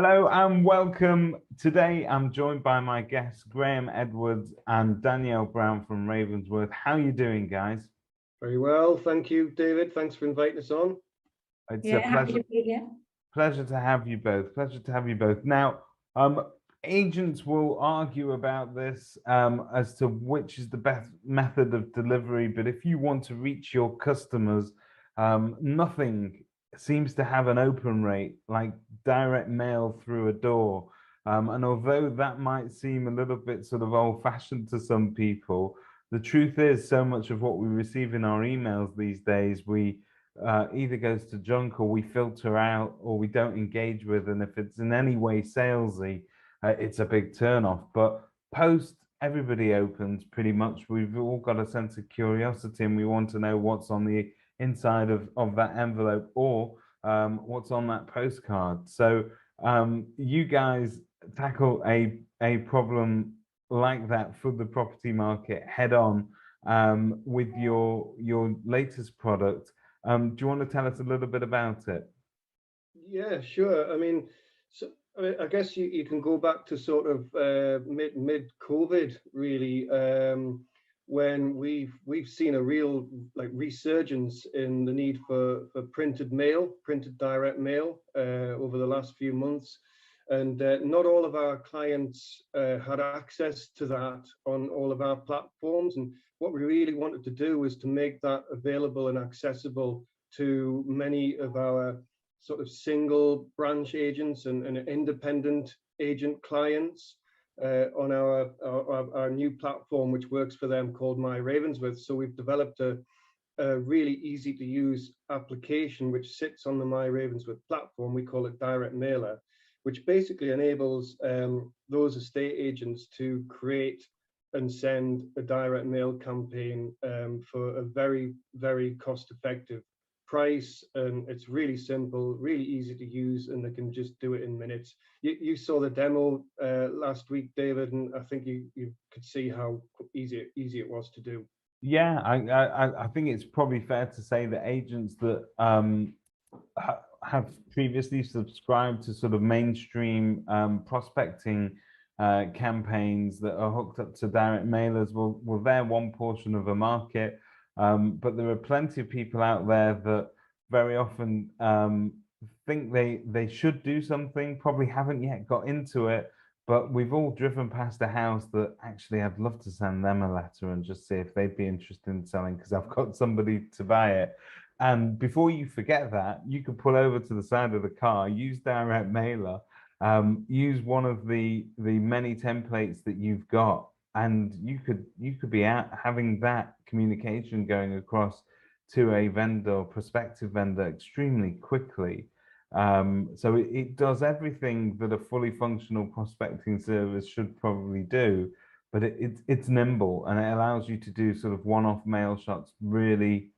Hello and welcome. Today I'm joined by my guests, Graham Edwards and Danielle Brown from Ravensworth. How are you doing, guys? Very well, thank you, David. Thanks for inviting us on. It's a Yeah, happy pleasure, to be here. pleasure to have you both. Pleasure to have you both. Now, agents will argue about this as to which is the best method of delivery, but if you want to reach your customers, nothing seems to have an open rate like direct mail through a door. And although that might seem a little bit sort of old-fashioned to some people, the truth is so much of what we receive in our emails these days, we either goes to junk or we filter out or we don't engage with. And if it's in any way salesy, it's a big turn off. But post, everybody opens pretty much. We've all got a sense of curiosity and we want to know what's on the inside of that envelope or what's on that postcard. So you guys tackle a problem like that for the property market head on with your latest product. Do you want to tell us a little bit about it? Yeah, sure. I guess you can go back to sort of mid-COVID, really, when we've seen a real resurgence in the need for printed mail, printed direct mail over the last few months. And not all of our clients had access to that on all of our platforms. And what we really wanted to do was to make that available and accessible to many of our sort of single branch agents and independent agent clients on our new platform, which works for them, called My Ravensworth. So we've developed a really easy to use application which sits on the My Ravensworth platform. We call it Directmalr, which basically enables those estate agents to create and send a direct mail campaign for a very, very cost-effective price. And it's really simple, really easy to use, and they can just do it in minutes. You saw the demo last week, David, and I think you could see how easy it was to do. Yeah, I think it's probably fair to say that agents that have previously subscribed to sort of mainstream prospecting campaigns that are hooked up to direct mailers will they're one portion of a market, but there are plenty of people out there that very often think they should do something, probably haven't yet got into it, but we've all driven past a house that actually I'd love to send them a letter and just see if they'd be interested in selling because I've got somebody to buy it. And before you forget that, you could pull over to the side of the car, use Directmalr, use one of the many templates that you've got, and you could be out having that communication going across to a vendor, prospective vendor, extremely quickly. So it does everything that a fully functional prospecting service should probably do, but it's nimble and it allows you to do sort of one-off mail shots really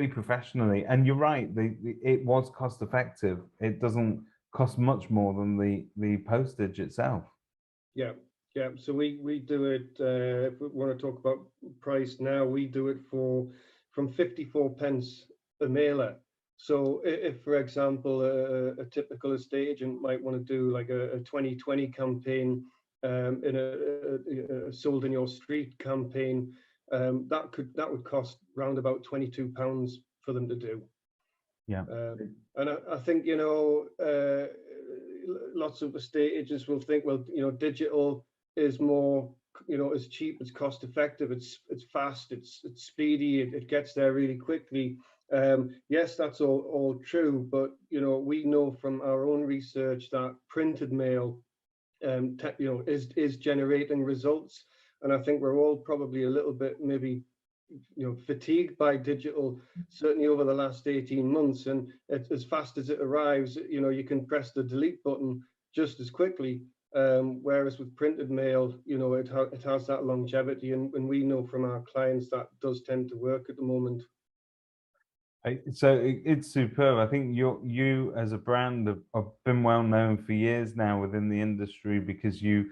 professionally. And you're right, it was cost effective. It doesn't cost much more than the postage itself. Yeah. So we do it, if we want to talk about price now, we do it from 54 pence a mailer. So if, for example, a typical estate agent might want to do like a 2020 campaign, in a sold in your street campaign, that would cost round about £22 for them to do. Yeah. And I think, lots of estate agents will think, well, digital is more, it's cheap, it's cost effective, it's fast, it's speedy, it gets there really quickly. Yes, that's all true, but we know from our own research that printed mail is generating results. And I think we're all probably a little bit maybe fatigued by digital, certainly over the last 18 months. And as fast as it arrives, you can press the delete button just as quickly. Whereas with printed mail, it has that longevity, and we know from our clients that does tend to work at the moment. So it's superb. I think you as a brand have been well known for years now within the industry because you're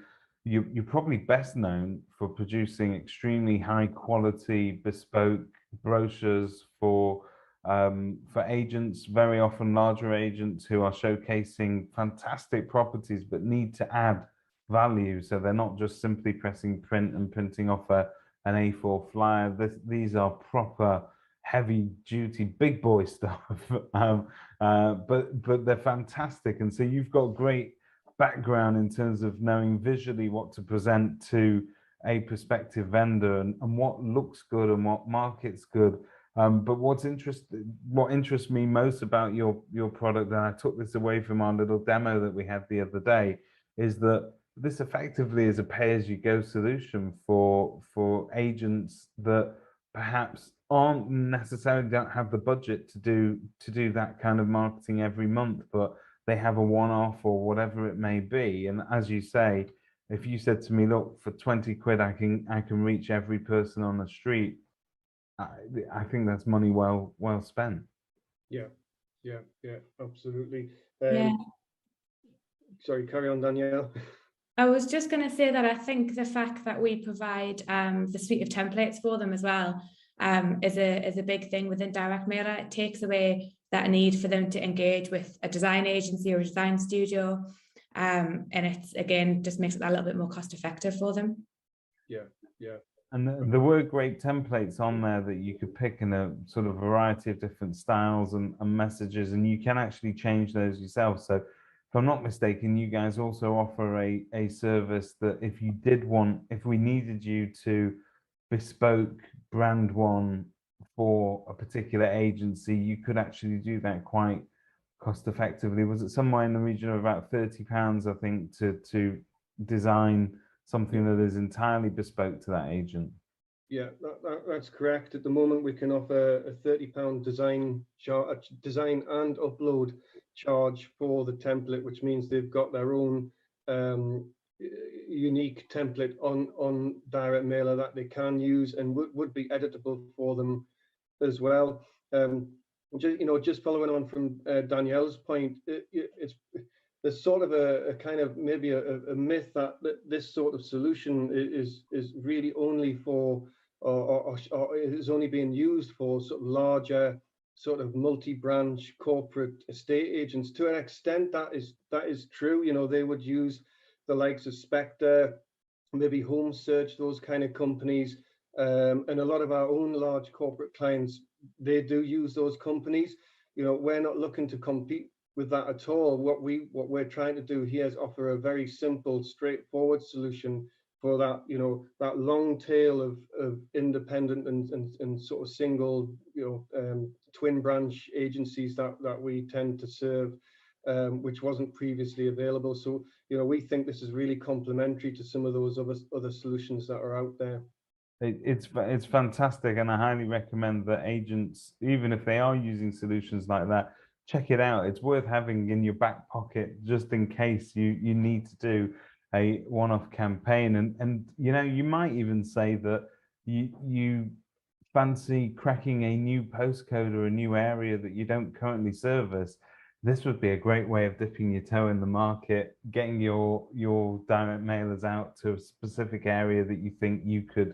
probably best known for producing extremely high quality bespoke brochures for for agents, very often larger agents who are showcasing fantastic properties but need to add value. So they're not just simply pressing print and printing off an A4 flyer. These are proper heavy duty big boy stuff. But they're fantastic. And so you've got great background in terms of knowing visually what to present to a prospective vendor and what looks good and what markets good. But what interests me most about your product, and I took this away from our little demo that we had the other day, is that this effectively is a pay-as-you-go solution for agents that perhaps aren't necessarily don't have the budget to do that kind of marketing every month, but they have a one-off or whatever it may be. And as you say, if you said to me, look, for 20 quid, I can reach every person on the street, I think that's money well spent. Yeah, absolutely. Yeah. Sorry, carry on, Danielle. I was just going to say that I think the fact that we provide the suite of templates for them as well is a big thing within Directmalr. It takes away that need for them to engage with a design agency or a design studio, and it's again just makes it a little bit more cost effective for them. Yeah. And there were great templates on there that you could pick in a sort of variety of different styles and messages, and you can actually change those yourself. So if I'm not mistaken, you guys also offer a service that if we needed you to bespoke brand one for a particular agency, you could actually do that quite cost effectively. Was it somewhere in the region of about £30, I think, to design something that is entirely bespoke to that agent? Yeah, that's correct. At the moment, we can offer a £30 design and upload charge for the template, which means they've got their own unique template on Directmalr that they can use and would be editable for them as well. Just following on from Danielle's point, there's sort of a kind of maybe a myth that this sort of solution is really only for or is only being used for sort of larger sort of multi-branch corporate estate agents. To an extent, that is true. They would use the likes of Spectre, maybe Home Search, those kind of companies, and a lot of our own large corporate clients, they do use those companies. We're not looking to compete with that at all. What we're trying to do here is offer a very simple, straightforward solution for that, that long tail of independent and sort of single, twin branch agencies that we tend to serve, which wasn't previously available. So, we think this is really complementary to some of those other solutions that are out there. It's fantastic, and I highly recommend that agents, even if they are using solutions like that, check it out. It's worth having in your back pocket just in case you need to do a one-off campaign. And you might even say that you fancy cracking a new postcode or a new area that you don't currently service. This would be a great way of dipping your toe in the market, getting your direct mailers out to a specific area that you think you could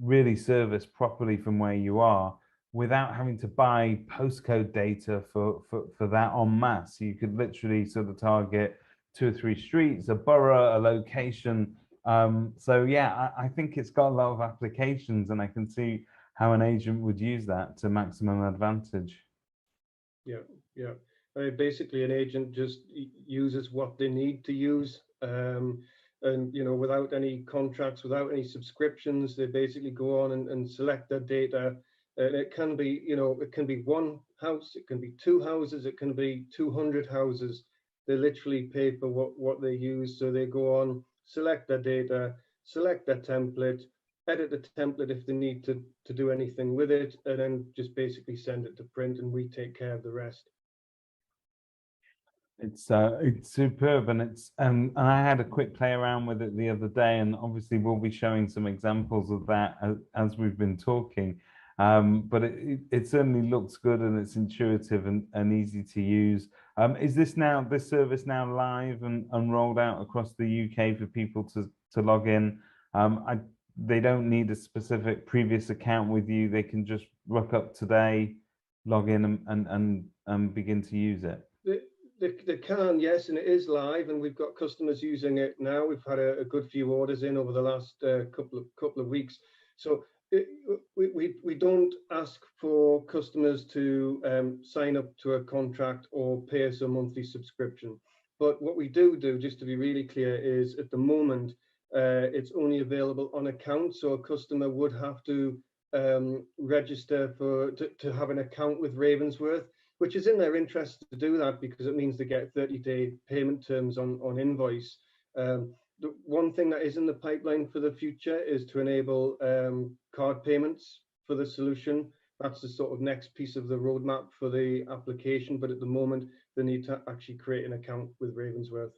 really service properly from where you are, without having to buy postcode data for that en masse. You could literally sort of target 2 or 3 streets, a borough, a location. So yeah, I think it's got a lot of applications, and I can see how an agent would use that to maximum advantage. Yeah. Basically, an agent just uses what they need to use, and without any contracts, without any subscriptions, they basically go on and select their data. And it can be, it can be one house, it can be 2 houses, it can be 200 houses. They literally pay for what they use. So they go on, select their data, select their template, edit the template if they need to do anything with it, and then just basically send it to print, and we take care of the rest. It's superb, and I had a quick play around with it the other day, and obviously we'll be showing some examples of that as we've been talking. But it certainly looks good, and it's intuitive and easy to use. Is this service now live and rolled out across the UK for people to log in? I they don't need a specific previous account with you. They can just rock up today, log in and begin to use it. They can, yes, and it is live, and we've got customers using it now. We've had a good few orders in over the last couple of weeks. So we don't ask for customers to sign up to a contract or pay us a monthly subscription. But what we do, just to be really clear, is at the moment it's only available on account. So a customer would have to register to have an account with Ravensworth, which is in their interest to do that because it means they get 30-day payment terms on invoice. The one thing that is in the pipeline for the future is to enable card payments for the solution. That's the sort of next piece of the roadmap for the application, but at the moment they need to actually create an account with Ravensworth.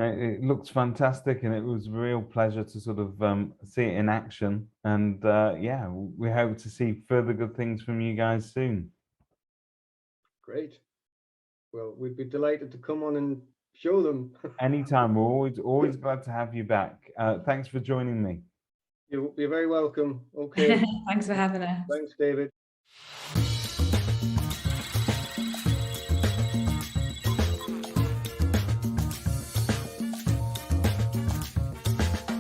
It looks fantastic, and it was a real pleasure to sort of see it in action. And yeah, we hope to see further good things from you guys soon. Great. Well, we'd be delighted to come on and show them. Anytime, we're always glad to have you back. Thanks for joining me. You're very welcome. Okay. Thanks for having us. Thanks, David.